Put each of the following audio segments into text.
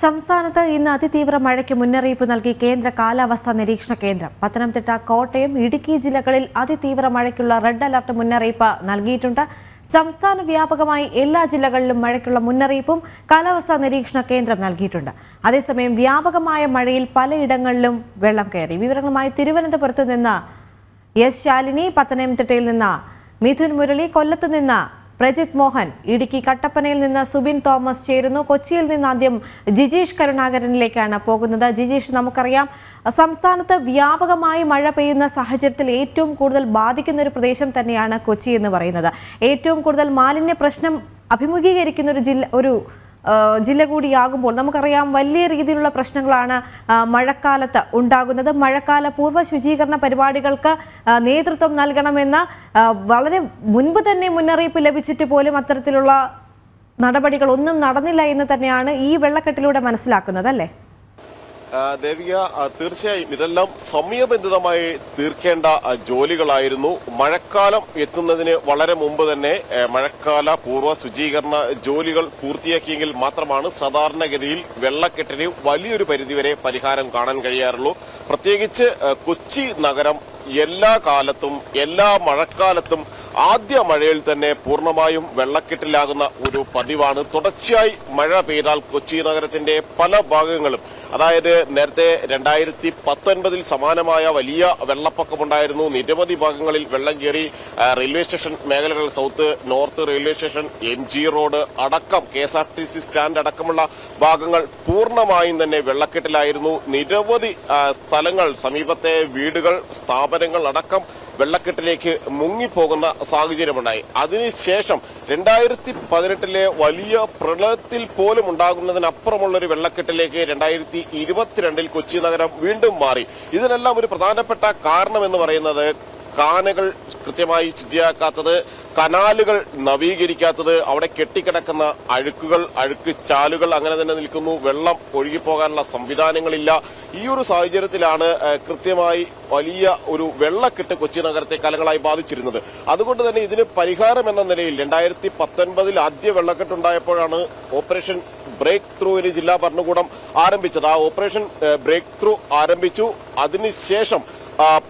സംസ്ഥാനത്ത് ഇന്ന് അതിതീവ്ര മഴയ്ക്ക് മുന്നറിയിപ്പ് നൽകി കേന്ദ്ര കാലാവസ്ഥാ നിരീക്ഷണ കേന്ദ്രം. പത്തനംതിട്ട, കോട്ടയം, ഇടുക്കി ജില്ലകളിൽ അതിതീവ്ര മഴയ്ക്കുള്ള റെഡ് അലർട്ട് മുന്നറിയിപ്പ് നൽകിയിട്ടുണ്ട്. സംസ്ഥാന വ്യാപകമായി എല്ലാ ജില്ലകളിലും മഴയ്ക്കുള്ള മുന്നറിയിപ്പും കാലാവസ്ഥാ നിരീക്ഷണ കേന്ദ്രം നൽകിയിട്ടുണ്ട്. അതേസമയം വ്യാപകമായ മഴയിൽ പലയിടങ്ങളിലും വെള്ളം കയറി. വിവരങ്ങളുമായി തിരുവനന്തപുരത്ത് നിന്ന് എസ് ശാലിനി, പത്തനംതിട്ടയിൽ നിന്ന് മിഥുൻ മുരളി, കൊല്ലത്ത് നിന്ന് പ്രജിത് മോഹൻ, ഇടുക്കി കട്ടപ്പനയിൽ നിന്ന് സുബിൻ തോമസ് ചേരുന്നു. കൊച്ചിയിൽ നിന്ന് ആദ്യം ജിജീഷ് കരുണാകരനിലേക്കാണ് പോകുന്നത്. ജിജീഷ്, നമുക്കറിയാം സംസ്ഥാനത്ത് വ്യാപകമായി മഴ പെയ്യുന്ന സാഹചര്യത്തിൽ ഏറ്റവും കൂടുതൽ ബാധിക്കുന്ന ഒരു പ്രദേശം തന്നെയാണ് കൊച്ചി എന്ന് പറയുന്നത്. ഏറ്റവും കൂടുതൽ മാലിന്യ പ്രശ്നം അഭിമുഖീകരിക്കുന്ന ഒരു ജില്ല കൂടിയാകുമ്പോൾ നമുക്കറിയാം വലിയ രീതിയിലുള്ള പ്രശ്നങ്ങളാണ് മഴക്കാലത്ത് ഉണ്ടാകുന്നത്. മഴക്കാല പൂർവ്വ ശുചീകരണ പരിപാടികൾക്ക് നേതൃത്വം നൽകണമെന്ന് വളരെ മുൻപ് തന്നെ മുന്നറിയിപ്പ് ലഭിച്ചിട്ട് പോലും അത്തരത്തിലുള്ള നടപടികളൊന്നും നടന്നില്ല എന്ന് തന്നെയാണ് ഈ വെള്ളക്കെട്ടിലൂടെ മനസ്സിലാക്കുന്നത്, അല്ലേ? ദേവിക, തീർച്ചയായും ഇതെല്ലാം സമയബന്ധിതമായി തീർക്കേണ്ട ജോലികളായിരുന്നു. മഴക്കാലം എത്തുന്നതിന് വളരെ മുമ്പ് തന്നെ മഴക്കാല പൂർവ്വ ശുചീകരണ ജോലികൾ പൂർത്തിയാക്കിയെങ്കിൽ മാത്രമാണ് സാധാരണഗതിയിൽ വെള്ളക്കെട്ടിന് വലിയൊരു പരിധിവരെ പരിഹാരം കാണാൻ കഴിയാറുള്ളൂ. പ്രത്യേകിച്ച് കൊച്ചി നഗരം എല്ലാ കാലത്തും എല്ലാ മഴക്കാലത്തും ആദ്യ മഴയിൽ തന്നെ പൂർണ്ണമായും വെള്ളക്കെട്ടിലാകുന്ന ഒരു പതിവാണ്. തുടർച്ചയായി മഴ പെയ്താൽ കൊച്ചി നഗരത്തിന്റെ പല ഭാഗങ്ങളും, അതായത് നേരത്തെ 2019 സമാനമായ വലിയ വെള്ളപ്പൊക്കമുണ്ടായിരുന്നു. നിരവധി ഭാഗങ്ങളിൽ വെള്ളം കയറി. റെയിൽവേ സ്റ്റേഷൻ മേഖലകൾ, south north railway station, MG road അടക്കം KSRTC സ്റ്റാൻഡ് അടക്കമുള്ള ഭാഗങ്ങൾ പൂർണ്ണമായും തന്നെ വെള്ളക്കെട്ടിലായിരുന്നു. നിരവധി സ്ഥലങ്ങൾ, സമീപത്തെ വീടുകൾ, സ്ഥാപനങ്ങൾ അടക്കം വെള്ളക്കെട്ടിലേക്ക് മുങ്ങിപ്പോകുന്ന സാഹചര്യമുണ്ടായി. അതിനുശേഷം 2018 വലിയ പ്രളയത്തിൽ പോലും ഉണ്ടാകുന്നതിനപ്പുറമുള്ളൊരു വെള്ളക്കെട്ടിലേക്ക് 2022 കൊച്ചി നഗരം വീണ്ടും മാറി. ഇതിനെല്ലാം ഒരു പ്രധാനപ്പെട്ട കാരണം എന്ന് പറയുന്നത് കാനകൾ കൃത്യമായി ശുചിയാക്കാത്തത്, കനാലുകൾ നവീകരിക്കാത്തത്, അവിടെ കെട്ടിക്കിടക്കുന്ന അഴുക്ക് ചാലുകൾ അങ്ങനെ തന്നെ നിൽക്കുന്നു. വെള്ളം ഒഴുകിപ്പോകാനുള്ള സംവിധാനങ്ങളില്ല. ഈ ഒരു സാഹചര്യത്തിലാണ് കൃത്യമായി വലിയ ഒരു വെള്ളക്കെട്ട് കൊച്ചി നഗരത്തെ കാലങ്ങളായി ബാധിച്ചിരുന്നത്. അതുകൊണ്ട് തന്നെ ഇതിന് പരിഹാരം എന്ന നിലയിൽ 2019 ആദ്യ വെള്ളക്കെട്ടുണ്ടായപ്പോഴാണ് ഓപ്പറേഷൻ ബ്രേക്ക് ത്രൂവിന് ജില്ലാ ഭരണകൂടം ആരംഭിച്ചത്. ആ ഓപ്പറേഷൻ ബ്രേക്ക് ത്രൂ ആരംഭിച്ചു. അതിനുശേഷം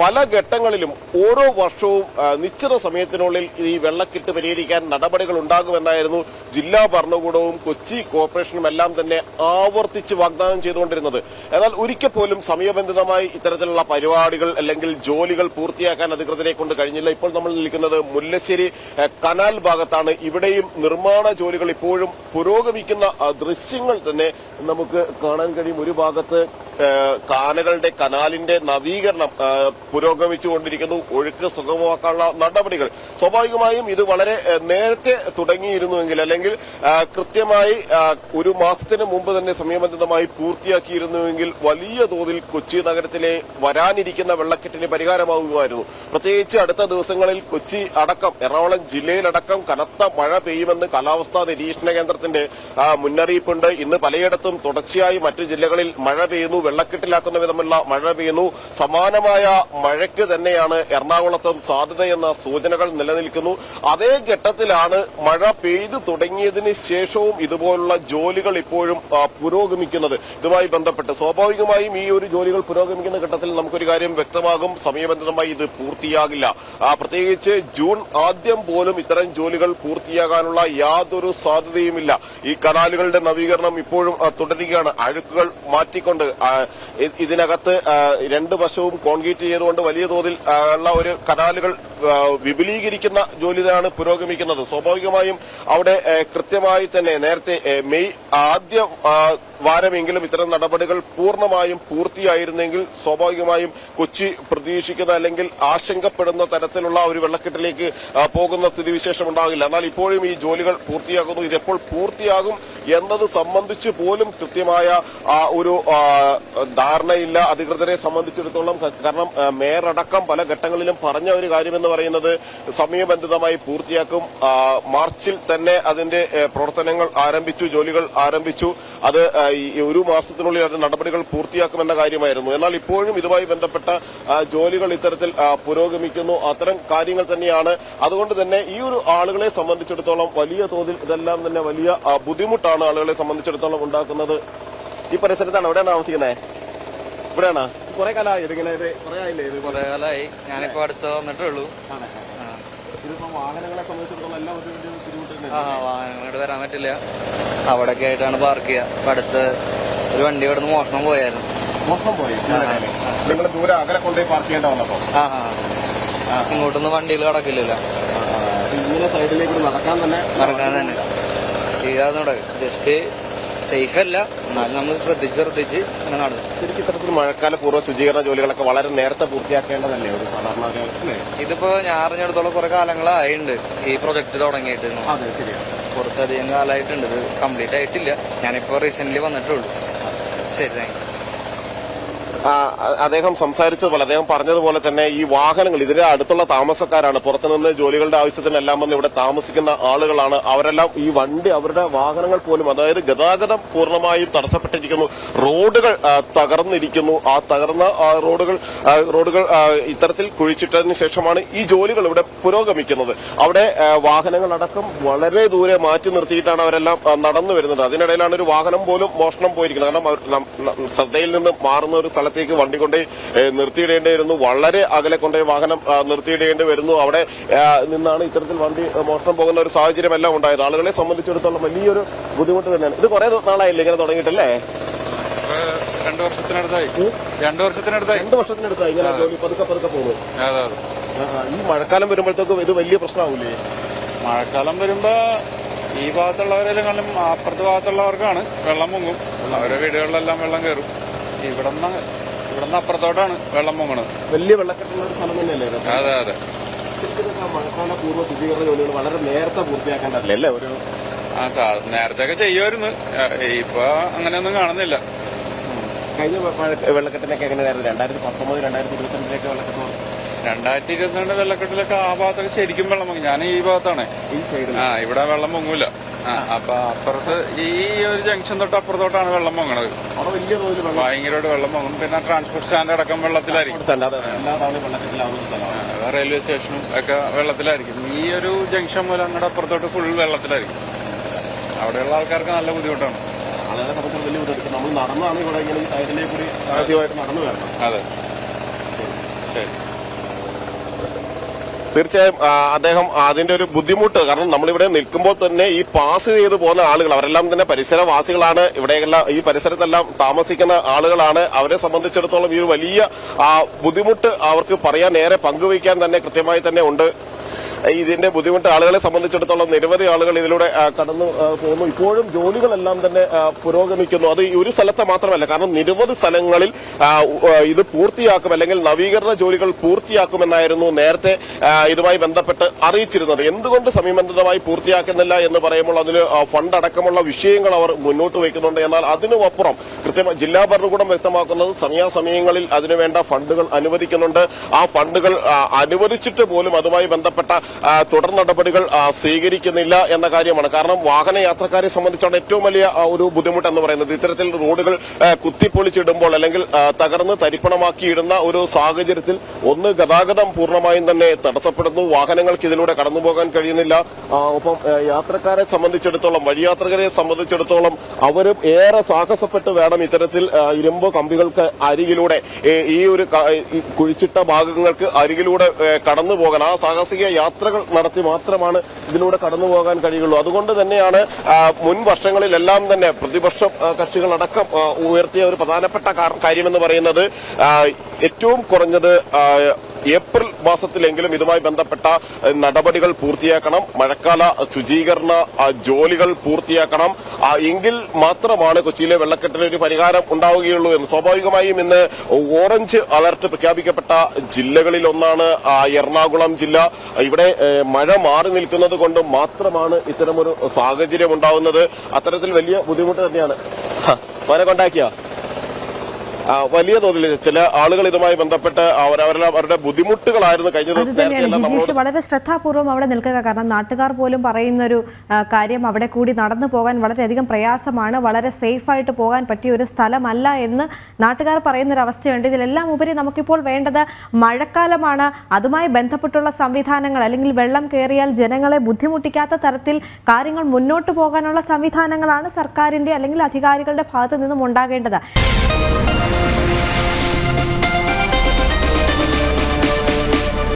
പല ഘട്ടങ്ങളിലും ഓരോ വർഷവും നിശ്ചിത സമയത്തിനുള്ളിൽ ഈ വെള്ളക്കെട്ട് പരിഹരിക്കാൻ നടപടികൾ ഉണ്ടാകുമെന്നായിരുന്നു ജില്ലാ ഭരണകൂടവും കൊച്ചി കോർപ്പറേഷനും എല്ലാം തന്നെ ആവർത്തിച്ച് വാഗ്ദാനം ചെയ്തുകൊണ്ടിരുന്നത്. എന്നാൽ ഒരിക്കൽ പോലും സമയബന്ധിതമായി ഇത്തരത്തിലുള്ള പരിപാടികൾ അല്ലെങ്കിൽ ജോലികൾ പൂർത്തിയാക്കാൻ അധികൃതരെ കൊണ്ട് കഴിഞ്ഞില്ല. ഇപ്പോൾ നമ്മൾ നിൽക്കുന്നത് മുല്ലശ്ശേരി കനാൽ ഭാഗത്താണ്. ഇവിടെയും നിർമ്മാണ ജോലികൾ ഇപ്പോഴും പുരോഗമിക്കുന്ന ദൃശ്യങ്ങൾ തന്നെ നമുക്ക് കാണാൻ കഴിയും. ഒരു ഭാഗത്ത് കനാലിന്റെ നവീകരണം പുരോഗമിച്ചുകൊണ്ടിരിക്കുന്നു. ഒഴുക്ക് സുഗമമാക്കാനുള്ള നടപടികൾ സ്വാഭാവികമായും ഇത് വളരെ നേരത്തെ തുടങ്ങിയിരുന്നുവെങ്കിൽ, അല്ലെങ്കിൽ കൃത്യമായി ഒരു മാസത്തിന് മുമ്പ് തന്നെ സമയബന്ധിതമായി പൂർത്തിയാക്കിയിരുന്നുവെങ്കിൽ വലിയ തോതിൽ കൊച്ചി നഗരത്തിലെ വരാനിരിക്കുന്ന വെള്ളക്കെട്ടിന് പരിഹാരമാകുമായിരുന്നു. പ്രത്യേകിച്ച് അടുത്ത ദിവസങ്ങളിൽ കൊച്ചി അടക്കം എറണാകുളം ജില്ലയിലടക്കം കനത്ത മഴ പെയ്യുമെന്ന് കാലാവസ്ഥാ നിരീക്ഷണ കേന്ദ്രത്തിന്റെ മുന്നറിയിപ്പുണ്ട്. ഇന്ന് പലയിടത്തും തുടർച്ചയായി മറ്റു ജില്ലകളിൽ മഴ പെയ്യുന്നു, വെള്ളക്കെട്ടിലാക്കുന്ന വിധമുള്ള മഴ പെയ്യുന്നു. സമാനമായ മഴയ്ക്ക് തന്നെയാണ് എറണാകുളത്തും സാധ്യതയെന്ന സൂചനകൾ നിലനിൽക്കുന്നു. അതേ ഘട്ടത്തിലാണ് മഴ പെയ്തു തുടങ്ങിയതിന് ശേഷവും ഇതുപോലുള്ള ജോലികൾ ഇപ്പോഴും പുരോഗമിക്കുന്നത്. ഇതുമായി ബന്ധപ്പെട്ട് സ്വാഭാവികമായും ഈ ഒരു ജോലികൾ പുരോഗമിക്കുന്ന ഘട്ടത്തിൽ നമുക്കൊരു കാര്യം വ്യക്തമാകും, സമയബന്ധിതമായി ഇത് പൂർത്തിയാകില്ല. പ്രത്യേകിച്ച് ജൂൺ ആദ്യം പോലും ഇത്തരം ജോലികൾ പൂർത്തിയാകാനുള്ള യാതൊരു സാധ്യതയുമില്ല. ഈ കനാലുകളുടെ നവീകരണം ഇപ്പോഴും തുടരുകയാണ്. അഴുക്കുകൾ മാറ്റിക്കൊണ്ട് ഇതിനകത്ത് രണ്ട് വശവും കോൺക്രീറ്റ് ചെയ്തുകൊണ്ട് വലിയ തോതിൽ ഉള്ള ഒരു കനാലുകൾ വിപുലീകരിക്കുന്ന ജോലിയാണ് പുരോഗമിക്കുന്നത്. സ്വാഭാവികമായും അവിടെ കൃത്യമായി തന്നെ നേരത്തെ മെയ് ആദ്യ വാരമെങ്കിലും ഇത്തരം നടപടികൾ പൂർണ്ണമായും പൂർത്തിയായിരുന്നെങ്കിൽ സ്വാഭാവികമായും കൊച്ചി പ്രതീക്ഷിക്കുന്ന അല്ലെങ്കിൽ ആശങ്കപ്പെടുന്ന തരത്തിലുള്ള ഒരു വെള്ളക്കെട്ടിലേക്ക് പോകുന്ന സ്ഥിതിവിശേഷം ഉണ്ടാകില്ല. എന്നാൽ ഇപ്പോഴും ഈ ജോലികൾ പൂർത്തിയാകുന്നു. ഇതെപ്പോൾ പൂർത്തിയാകും എന്നത് സംബന്ധിച്ച് പോലും കൃത്യമായ ഒരു ധാരണയില്ല അധികൃതരെ സംബന്ധിച്ചിടത്തോളം. കാരണം മേയർ അടക്കം പല ഘട്ടങ്ങളിലും പറഞ്ഞ ഒരു കാര്യമെന്ന് പറയുന്നത് സമയബന്ധിതമായി പൂർത്തിയാക്കും. മാർച്ചിൽ തന്നെ അതിന്റെ പ്രവർത്തനങ്ങൾ ആരംഭിച്ചു, ജോലികൾ ആരംഭിച്ചു. അത് ഒരു മാസത്തിനുള്ളിൽ അത് നടപടികൾ പൂർത്തിയാക്കുമെന്ന കാര്യമായിരുന്നു. എന്നാൽ ഇപ്പോഴും ഇതുമായി ബന്ധപ്പെട്ട ജോലികൾ ഇത്തരത്തിൽ പുരോഗമിക്കുന്നു. അത്തരം കാര്യങ്ങൾ തന്നെയാണ്. അതുകൊണ്ട് തന്നെ ഈ ഒരു ആളുകളെ സംബന്ധിച്ചിടത്തോളം വലിയ തോതിൽ ഇതെല്ലാം തന്നെ വലിയ ബുദ്ധിമുട്ടാണ് ആളുകളെ സംബന്ധിച്ചിടത്തോളം ഉണ്ടാക്കുന്നത്. ഈ പരിസരത്താണ് എവിടെയാണ് താമസിക്കുന്നത്? ഇവിടെയാണോ? കുറെ കാലമായി ഇതിങ്ങനെ കുറെ ആയില്ലേ? ഇത് കുറെ കാലമായി. ഞാനിപ്പോ അടുത്ത് വന്നിട്ടേ ഉള്ളൂ. ഇതിപ്പോ വാഹനങ്ങളെ സംബന്ധിച്ചിടത്തോളം എല്ലാം ഒരു ബുദ്ധിമുട്ടുണ്ട്. വാഹനങ്ങളോട് വരാൻ പറ്റില്ല. അവിടെയൊക്കെ ആയിട്ടാണ് പാർക്ക് ചെയ്യുക. അപ്പൊ അടുത്ത് ഒരു വണ്ടി ഇവിടെ നിന്ന് മോഷണം പോയായിരുന്നു. മോശം പോയി. നിങ്ങൾ ദൂരെ അകലെ കൊണ്ടുപോയി പാർക്ക് ചെയ്യേണ്ട വന്നപ്പോ ഇങ്ങോട്ടൊന്നും വണ്ടികൾ കടക്കില്ലല്ലോ. ഇങ്ങനെ സൈഡിലേക്ക് നടക്കാൻ തന്നെ ചെയ്യാതെ ജസ്റ്റ് സേഫ് അല്ല, എന്നാലും നമ്മൾ ശ്രദ്ധിച്ച് അങ്ങനെ നടന്നു. ശരിക്കും ഇത്തരത്തിൽ മഴക്കാല പൂർവ്വ ശുചീകരണ ജോലികളൊക്കെ വളരെ നേരത്തെ പൂർത്തിയാക്കേണ്ടതല്ലേ ഒരു സാധാരണ? ഇതിപ്പോ ഞാൻ അറിഞ്ഞിടത്തോളം കുറെ കാലങ്ങളായിട്ടുണ്ട് ഈ പ്രൊജക്ട് തുടങ്ങിയിട്ട്. അതെ, ശരിയാണ്. കുറച്ചധികം കാലമായിട്ടുണ്ട്. ഇത് കംപ്ലീറ്റ് ആയിട്ടില്ല. ഞാനിപ്പോ റീസെന്റ് വന്നിട്ടുള്ളൂ. ശരി, താങ്ക് യു. അദ്ദേഹം സംസാരിച്ചതുപോലെ, അദ്ദേഹം പറഞ്ഞതുപോലെ തന്നെ ഈ വാഹനങ്ങൾ ഇതിന്റെ അടുത്തുള്ള താമസക്കാരാണ്. പുറത്തുനിന്ന് ജോലികളുടെ ആവശ്യത്തിനെല്ലാം വന്ന് ഇവിടെ താമസിക്കുന്ന ആളുകളാണ്. അവരെല്ലാം ഈ വണ്ടി, അവരുടെ വാഹനങ്ങൾ പോലും, അതായത് ഗതാഗതം പൂർണ്ണമായും തടസ്സപ്പെട്ടിരിക്കുന്നു. റോഡുകൾ തകർന്നിരിക്കുന്നു. ആ തകർന്ന റോഡുകൾ ഇത്തരത്തിൽ കുഴിച്ചിട്ടതിന് ശേഷമാണ് ഈ ജോലികൾ ഇവിടെ പുരോഗമിക്കുന്നത്. അവിടെ വാഹനങ്ങളടക്കം വളരെ ദൂരെ മാറ്റി നിർത്തിയിട്ടാണ് അവരെല്ലാം നടന്നു വരുന്നത്. അതിനിടയിലാണ് ഒരു വാഹനം പോലും മോഷണം പോയിരിക്കുന്നത്. കാരണം ശ്രദ്ധയിൽ നിന്ന് മാറുന്ന ഒരു സ്ഥലത്തേക്ക് വണ്ടി കൊണ്ട് നിർത്തിയിടേണ്ടി വരുന്നു. വളരെ അകലെ കൊണ്ടേ വാഹനം നിർത്തിയിടേണ്ടി വരുന്നു. അവിടെ നിന്നാണ് ഇത്തരത്തിൽ വണ്ടി മോഷണം പോകുന്ന ഒരു സാഹചര്യം എല്ലാം ഉണ്ടായത്. ആളുകളെ സംബന്ധിച്ചിടത്തോളം വലിയൊരു ബുദ്ധിമുട്ട് തന്നെയാണ്. ഇത് കുറെ നാളായില്ലേ ഇങ്ങനെ തുടങ്ങിയിട്ടല്ലേ? 2 വർഷത്തിനടുത്തായി. 2 വർഷത്തിനടുത്തായി ഇങ്ങനെ ജോലി പതുക്കെ പോകുന്നു. ഈ മഴക്കാലം വരുമ്പോഴത്തേക്കും ഇത് വലിയ പ്രശ്നമാവില്ലേ? മഴക്കാലം വരുമ്പോ ഈ ഭാഗത്തുള്ളവരെല്ലാം അപ്പുറത്തെ ഭാഗത്തുള്ളവർക്കാണ് വെള്ളം പൊങ്ങും. അവരുടെ വീടുകളിലെല്ലാം വെള്ളം കയറും. ഇവിടുന്ന് അപ്പുറത്തോട്ടാണ് വെള്ളം പൊങ്ങണത്. വലിയ വെള്ളക്കെട്ടുള്ള ഒരു സ്ഥലം തന്നെയല്ലേ? അതെ. മഴക്കാല പൂർവ്വ ശുചീകരണ ജോലികൾ വളരെ നേരത്തെ പൂർത്തിയാക്കേണ്ടതല്ലേ? ഒരു നേരത്തെ ഒക്കെ ചെയ്യുമായിരുന്നു. ഇപ്പൊ അങ്ങനെയൊന്നും കാണുന്നില്ല. കഴിഞ്ഞ വെള്ളക്കെട്ടിനൊക്കെ എങ്ങനെയായിരുന്നു? 2019, 2022 വെള്ളക്കെട്ട്? 2022 വെള്ളക്കെട്ടിലൊക്കെ ആ ഭാഗത്തൊക്കെ ശരിക്കും വെള്ളം പൊങ്ങി. ഞാൻ ഈ ഭാഗത്താണ്. ഈ സൈഡിൽ ഇവിടെ വെള്ളം പൊങ്ങൂല. അപ്പൊ അപ്പുറത്ത് ഈ ഒരു ജംഗ്ഷൻ തൊട്ട് അപ്പുറത്തോട്ടാണ് വെള്ളം പൊങ്ങണത്. ഭയങ്കരമായിട്ട് വെള്ളം പൊങ്ങും. പിന്നെ ട്രാൻസ്പോർട്ട് സ്റ്റാൻഡ് അടക്കം വെള്ളത്തിലായിരിക്കും. റെയിൽവേ സ്റ്റേഷനും ഒക്കെ വെള്ളത്തിലായിരിക്കും. ഈ ഒരു ജംഗ്ഷൻ മുതൽ അങ്ങോട്ട് അപ്പുറത്തോട്ട് ഫുൾ വെള്ളത്തിലായിരിക്കും. അവിടെയുള്ള ആൾക്കാർക്ക് നല്ല ബുദ്ധിമുട്ടാണ്. നമ്മൾ നടന്നാണ് ഇവിടെ ഇങ്ങനെ ഈ സൈഡിലേക്ക് കൂടി സാഹസികമായിട്ട് നടന്നു വരണം. അതെ, ശരി. തീർച്ചയായും അദ്ദേഹം അതിന്റെ ഒരു ബുദ്ധിമുട്ട്, കാരണം നമ്മളിവിടെ നിൽക്കുമ്പോൾ തന്നെ ഈ പാസ് ചെയ്ത് പോകുന്ന ആളുകൾ അവരെല്ലാം തന്നെ പരിസരവാസികളാണ്. ഇവിടെയെല്ലാം ഈ പരിസരത്തെല്ലാം താമസിക്കുന്ന ആളുകളാണ്. അവരെ സംബന്ധിച്ചിടത്തോളം ഈ ഒരു വലിയ ബുദ്ധിമുട്ട് അവർക്ക് പറയാൻ, നേരെ പങ്കുവയ്ക്കാൻ തന്നെ കൃത്യമായി തന്നെ ഉണ്ട്. ഇതിന്റെ ബുദ്ധിമുട്ട് ആളുകളെ സംബന്ധിച്ചിടത്തോളം നിരവധി ആളുകൾ ഇതിലൂടെ കടന്നു പോകുന്നു. ഇപ്പോഴും ജോലികളെല്ലാം തന്നെ പുരോഗമിക്കുന്നു. അത് ഈ ഒരു സ്ഥലത്തെ മാത്രമല്ല, കാരണം നിരവധി സ്ഥലങ്ങളിൽ ഇത് പൂർത്തിയാക്കും, അല്ലെങ്കിൽ നവീകരണ ജോലികൾ പൂർത്തിയാക്കുമെന്നായിരുന്നു നേരത്തെ ഇതുമായി ബന്ധപ്പെട്ട് അറിയിച്ചിരുന്നത്. എന്തുകൊണ്ട് സമയബന്ധിതമായി പൂർത്തിയാക്കുന്നില്ല എന്ന് പറയുമ്പോൾ അതിന് ഫണ്ട് അടക്കമുള്ള വിഷയങ്ങൾ അവർ മുന്നോട്ട് വയ്ക്കുന്നുണ്ട്. എന്നാൽ അതിനുമപ്പുറം കൃത്യമായി ജില്ലാ ഭരണകൂടം വ്യക്തമാക്കുന്നത് സമയാസമയങ്ങളിൽ അതിനുവേണ്ട ഫണ്ടുകൾ അനുവദിക്കുന്നുണ്ട്. ആ ഫണ്ടുകൾ അനുവദിച്ചിട്ട് പോലും അതുമായി ബന്ധപ്പെട്ട തുടർ നടപടികൾ സ്വീകരിക്കുന്നില്ല എന്ന കാര്യമാണ്. കാരണം വാഹനയാത്രക്കാരെ സംബന്ധിച്ചാണ് ഏറ്റവും വലിയ ഒരു ബുദ്ധിമുട്ട് എന്ന് പറയുന്നത്. ഇത്തരത്തിൽ റോഡുകൾ കുത്തിപ്പൊളിച്ചിടുമ്പോൾ അല്ലെങ്കിൽ തകർന്ന് തരിപ്പണമാക്കിയിടുന്ന ഒരു സാഹചര്യത്തിൽ ഒന്ന് ഗതാഗതം പൂർണ്ണമായും തന്നെ തടസ്സപ്പെടുന്നു. വാഹനങ്ങൾക്ക് ഇതിലൂടെ കടന്നുപോകാൻ കഴിയുന്നില്ല. ഒപ്പം യാത്രക്കാരെ സംബന്ധിച്ചിടത്തോളം, വഴിയാത്രകരെ സംബന്ധിച്ചിടത്തോളം അവരും ഏറെ സാഹസപ്പെട്ട് വേണം ഇത്തരത്തിൽ ഇരുമ്പ് കമ്പികൾക്ക് അരികിലൂടെ, ഈ ഒരു കുഴിച്ചിട്ട ഭാഗങ്ങൾക്ക് അരികിലൂടെ കടന്നു പോകാൻ. ആ സാഹസിക യാത്രകൾ നടത്തി മാത്രമാണ് ഇതിലൂടെ കടന്നു പോകാൻ കഴിയുള്ളൂ. അതുകൊണ്ട് തന്നെയാണ് മുൻ വർഷങ്ങളിലെല്ലാം തന്നെ പ്രതിപക്ഷ കക്ഷികളടക്കം ഉയർത്തിയ ഒരു പ്രധാനപ്പെട്ട കാര്യമെന്ന് പറയുന്നത് ഏറ്റവും കുറഞ്ഞത് ഏപ്രിൽ മാസത്തിലെങ്കിലും ഇതുമായി ബന്ധപ്പെട്ട നടപടികൾ പൂർത്തിയാക്കണം, മഴക്കാല ശുചീകരണ ജോലികൾ പൂർത്തിയാക്കണം. എങ്കിൽ മാത്രമാണ് കൊച്ചിയിലെ വെള്ളക്കെട്ടിന് ഒരു പരിഹാരം ഉണ്ടാവുകയുള്ളൂ എന്ന്. സ്വാഭാവികമായും ഇന്ന് ഓറഞ്ച് അലർട്ട് പ്രഖ്യാപിക്കപ്പെട്ട ജില്ലകളിൽ ഒന്നാണ് എറണാകുളം ജില്ല. ഇവിടെ മഴ മാറി നിൽക്കുന്നത് കൊണ്ട് മാത്രമാണ് ഇത്തരമൊരു സാഹചര്യം ഉണ്ടാവുന്നത്. അത്തരത്തിൽ വലിയ ബുദ്ധിമുട്ട് തന്നെയാണ്. മഴ കൊണ്ടാക്കിയ വലിയ തോതിൽ ചില ആളുകൾ ഇതുമായി ബന്ധപ്പെട്ട് അവരുടെ ബുദ്ധിമുട്ടുകളായിരുന്നു കഴിഞ്ഞ അത് തന്നെയാണ് ജിജീഷ് വളരെ ശ്രദ്ധാപൂർവ്വം അവിടെ നിൽക്കുക. കാരണം നാട്ടുകാർ പോലും പറയുന്നൊരു കാര്യം അവിടെ കൂടി നടന്നു പോകാൻ വളരെയധികം പ്രയാസമാണ്, വളരെ സേഫായിട്ട് പോകാൻ പറ്റിയ ഒരു സ്ഥലമല്ല എന്ന് നാട്ടുകാർ പറയുന്നൊരവസ്ഥയുണ്ട്. ഇതിലെല്ലാം ഉപരി നമുക്കിപ്പോൾ വേണ്ടത് മഴക്കാലമാണ്. അതുമായി ബന്ധപ്പെട്ടുള്ള സംവിധാനങ്ങൾ, അല്ലെങ്കിൽ വെള്ളം കയറിയാൽ ജനങ്ങളെ ബുദ്ധിമുട്ടിക്കാത്ത തരത്തിൽ കാര്യങ്ങൾ മുന്നോട്ട് പോകാനുള്ള സംവിധാനങ്ങളാണ് സർക്കാരിൻ്റെ അല്ലെങ്കിൽ അധികാരികളുടെ ഭാഗത്തു നിന്നും ഉണ്ടാകേണ്ടത്.